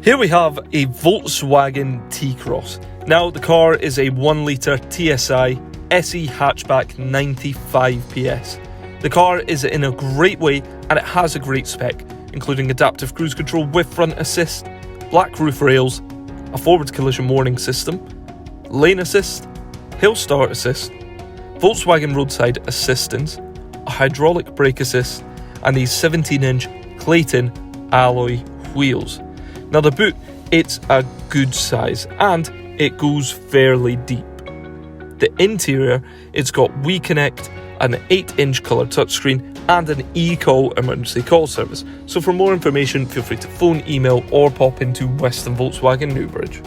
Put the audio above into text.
Here we have a Volkswagen T-Cross. Now the car is a 1 litre TSI SE hatchback 95 PS. The car is in a great way and it has a great spec, including adaptive cruise control with front assist, black roof rails, a forward collision warning system, lane assist, hill start assist, Volkswagen Roadside Assistance, a hydraulic brake assist, and these 17-inch Clayton alloy wheels. Now the boot, it's a good size and it goes fairly deep. The interior, it's got WeConnect, an 8-inch colour touchscreen and an eCall emergency call service. So for more information, feel free to phone, email or pop into Western Volkswagen Newbridge.